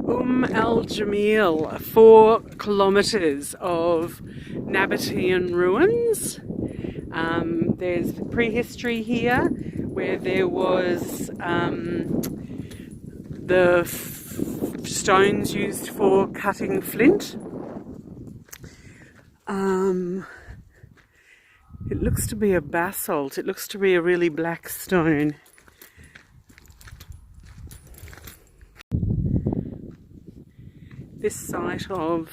el-Jimal, 4 kilometres of Nabataean ruins. There's prehistory here where there was the stones used for cutting flint. It looks to be a basalt. It looks to be a really black stone. This site of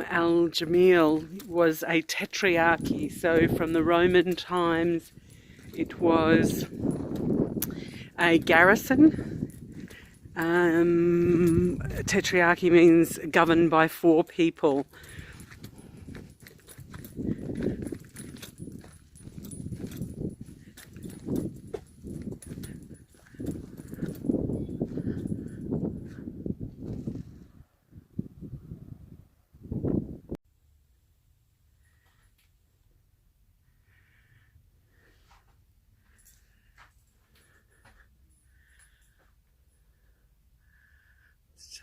el-Jimal was a Tetrarchy, so from the Roman times it was a garrison. Tetrarchy means governed by 4 people.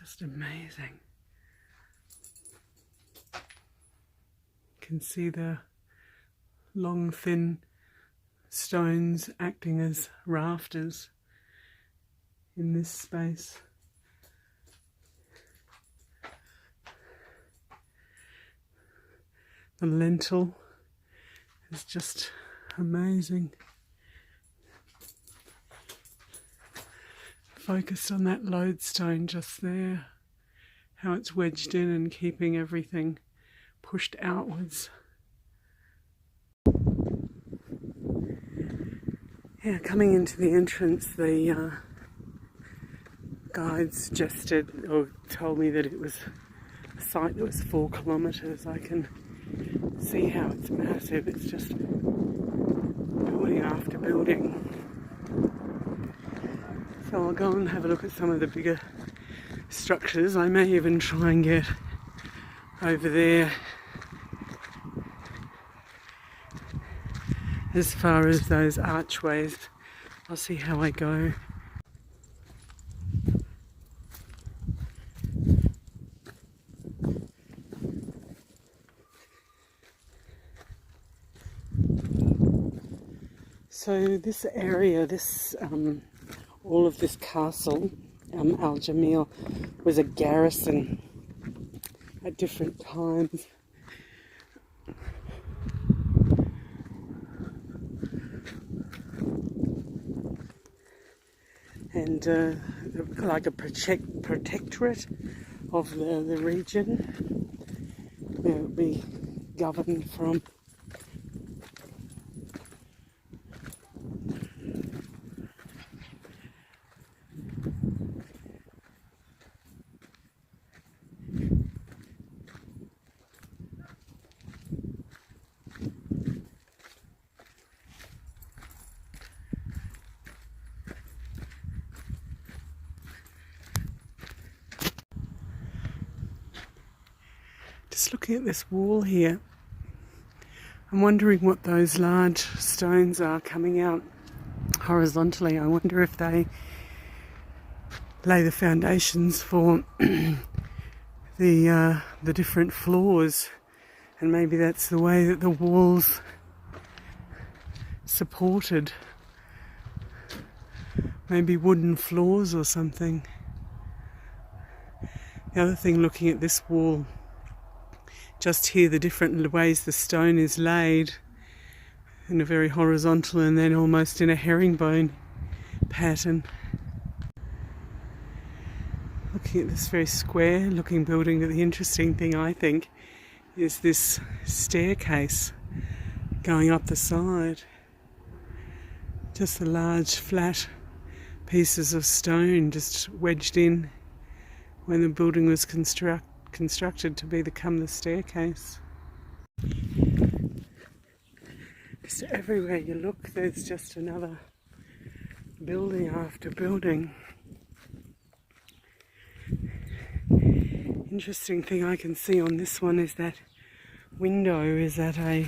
Just amazing. You can see the long, thin stones acting as rafters in this space. The lintel is just amazing. Focused on that lodestone just there, how it's wedged in and keeping everything pushed outwards. Yeah, coming into the entrance, the guide suggested or told me that it was a site that was 4 kilometres. I can see how it's massive. It's just building after building. So I'll go and have a look at some of the bigger structures. I may even try and get over there as far as those archways. I'll see how I go. So this area, all of this castle, el-Jimal, was a garrison at different times. And like a protectorate of the region where it would be governed from. Just looking at this wall here, I'm wondering what those large stones are coming out horizontally. I wonder if they lay the foundations for the different floors, and maybe that's the way that the walls supported. Maybe wooden floors or something. The other thing, looking at this wall, just here the different ways the stone is laid in a very horizontal and then almost in a herringbone pattern. Looking at this very square looking building, the interesting thing I think is this staircase going up the side. Just the large flat pieces of stone just wedged in when the building was constructed to become the staircase. Just everywhere you look, there's just another building after building. Interesting thing I can see on this one is that window is at a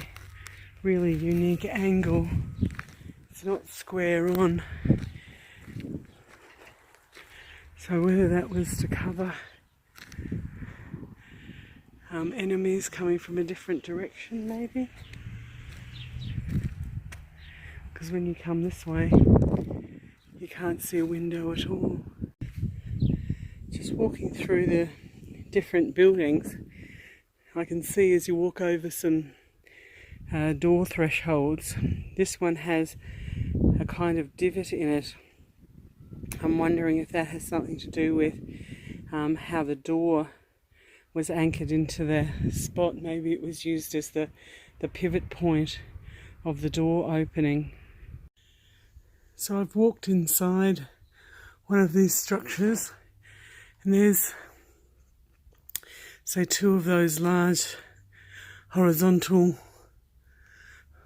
really unique angle. It's not square on. So whether that was to cover enemies coming from a different direction, maybe, because when you come this way you can't see a window at all. Just walking through the different buildings, I can see as you walk over some door thresholds, this one has a kind of divot in it. I'm wondering if that has something to do with how the door was anchored into the spot. Maybe it was used as the pivot point of the door opening. So I've walked inside one of these structures, and there's, say, two of those large horizontal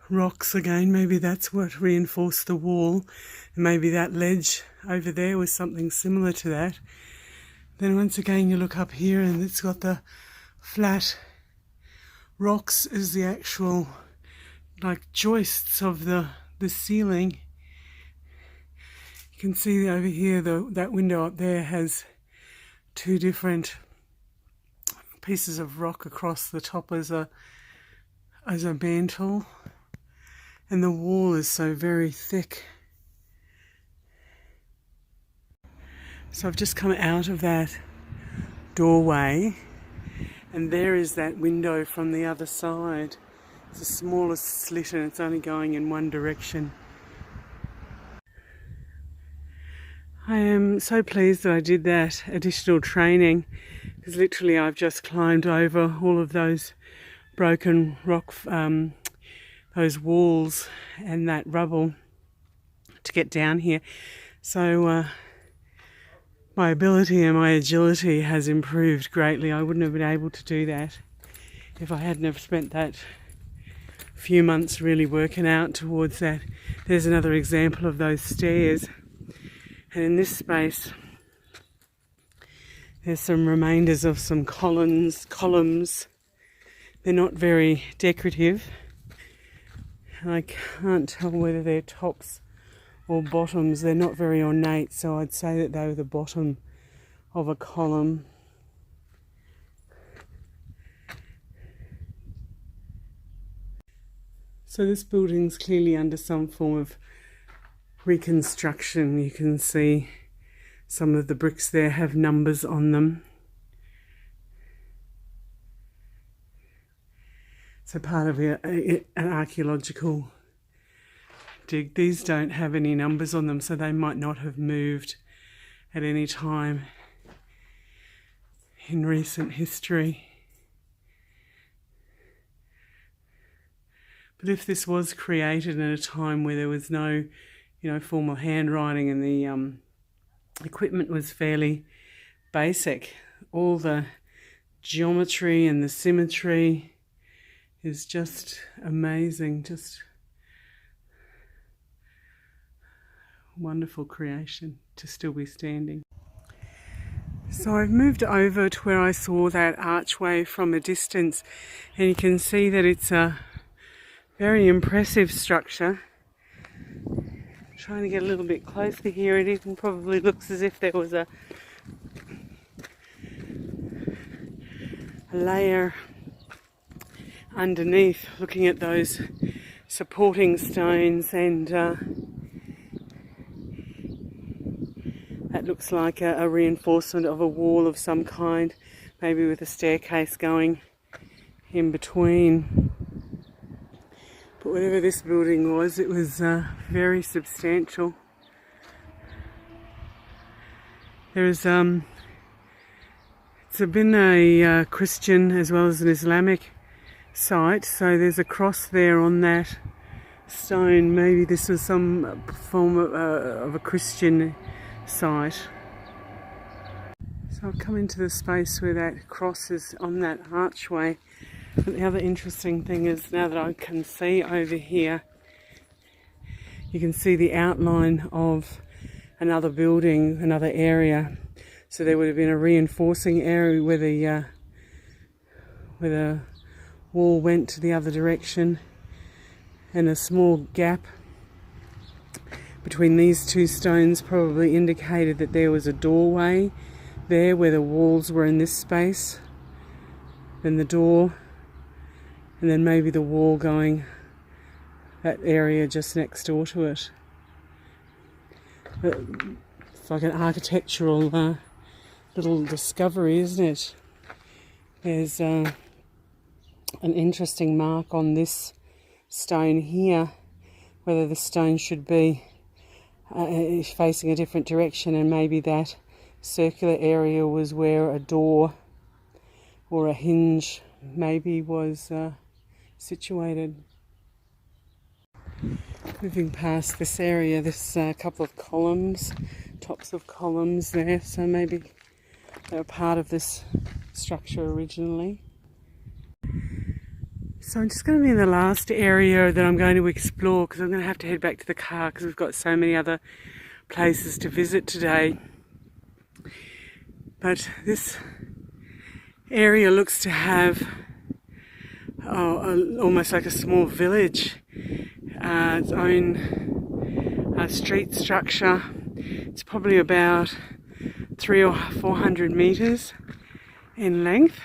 rocks again. Maybe that's what reinforced the wall, and maybe that ledge over there was something similar to that. Then once again you look up here and it's got the flat rocks as the actual like joists of the ceiling. You can see over here that window up there has two different pieces of rock across the top as a mantle, and the wall is so very thick. So I've just come out of that doorway, and there is that window from the other side. It's the smallest slit and it's only going in one direction. I am so pleased that I did that additional training, because literally I've just climbed over all of those broken rock, those walls and that rubble to get down here. So my ability and my agility has improved greatly. I wouldn't have been able to do that if I hadn't have spent that few months really working out towards that. There's another example of those stairs. And in this space, there's some remainders of some columns. They're not very decorative. And I can't tell whether they're tops or bottoms. They're not very ornate, so I'd say that they were the bottom of a column. So this building's clearly under some form of reconstruction. You can see some of the bricks there have numbers on them. So part of an archaeological dig. These don't have any numbers on them, so they might not have moved at any time in recent history. But if this was created at a time where there was no formal handwriting and the equipment was fairly basic, all the geometry and the symmetry is just amazing, just wonderful creation to still be standing. So I've moved over to where I saw that archway from a distance, and you can see that it's a very impressive structure. Trying to get a little bit closer here, it even probably looks as if there was a layer underneath, looking at those supporting stones, and that looks like a reinforcement of a wall of some kind, maybe with a staircase going in between. But whatever this building was, it was very substantial. There's it's been a Christian as well as an Islamic site, so there's a cross there on that stone. Maybe this was some form of a Christian site. So I've come into the space where that cross is on that archway. But the other interesting thing is, now that I can see over here, you can see the outline of another building, another area. So there would have been a reinforcing area where the wall went to the other direction, and a small gap between these two stones probably indicated that there was a doorway there where the walls were in this space, then the door, and then maybe the wall going that area just next door to it. It's like an architectural little discovery, isn't it? There's an interesting mark on this stone here, whether the stone should be facing a different direction, and maybe that circular area was where a door or a hinge maybe was situated. Moving past this area, there's a couple of columns, tops of columns there, so maybe they were part of this structure originally. So I'm just going to be in the last area that I'm going to explore, because I'm going to have to head back to the car because we've got so many other places to visit today. But this area looks to have almost like a small village, its own street structure. It's probably about 300 or 400 metres in length,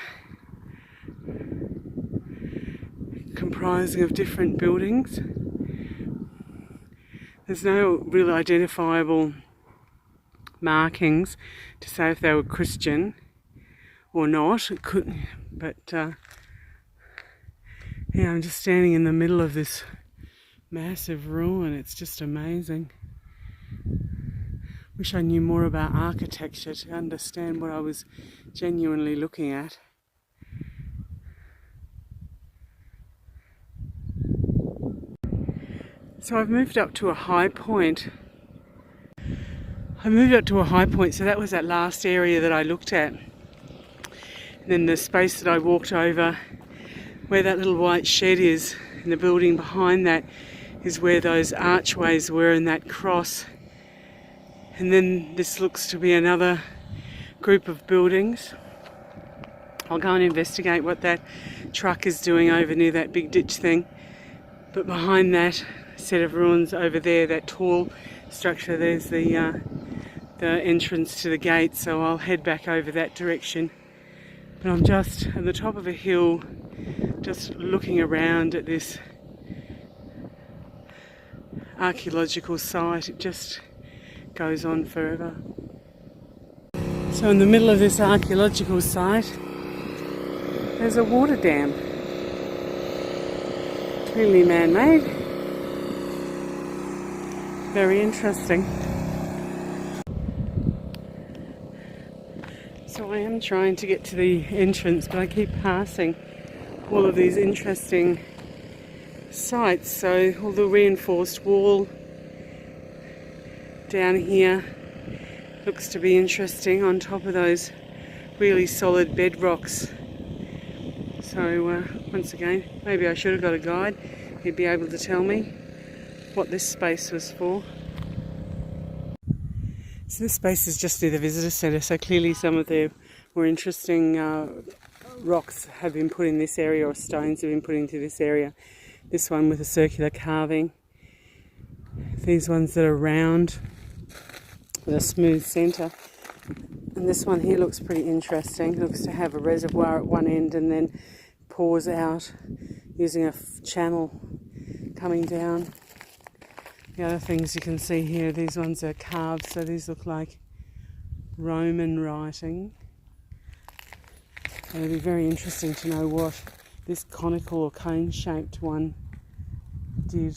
comprising of different buildings. There's no real identifiable markings to say if they were Christian or not. It could, but yeah, I'm just standing in the middle of this massive ruin. It's just amazing. Wish I knew more about architecture to understand what I was genuinely looking at. So I've moved up to a high point. So that was that last area that I looked at. And then the space that I walked over, where that little white shed is, and the building behind that is where those archways were in that cross. And then this looks to be another group of buildings. I'll go and investigate what that truck is doing over near that big ditch thing. But behind that set of ruins over there, that tall structure, there's the entrance to the gate, so I'll head back over that direction. But I'm just at the top of a hill, just looking around at this archaeological site. It just goes on forever. So in the middle of this archaeological site, there's a water dam. Clearly man-made. Very interesting. So I am trying to get to the entrance, but I keep passing all of these interesting sites. So all the reinforced wall down here looks to be interesting on top of those really solid bedrocks. So once again, maybe I should have got a guide. He'd be able to tell me what this space was for. So this space is just near the visitor centre, so clearly some of the more interesting rocks have been put in this area, or stones have been put into this area. This one with a circular carving. These ones that are round with a smooth centre. And this one here looks pretty interesting. It looks to have a reservoir at one end and then pours out using a channel coming down. The other things you can see here, these ones are carved, so these look like Roman writing. And it'd be very interesting to know what this conical or cone-shaped one did.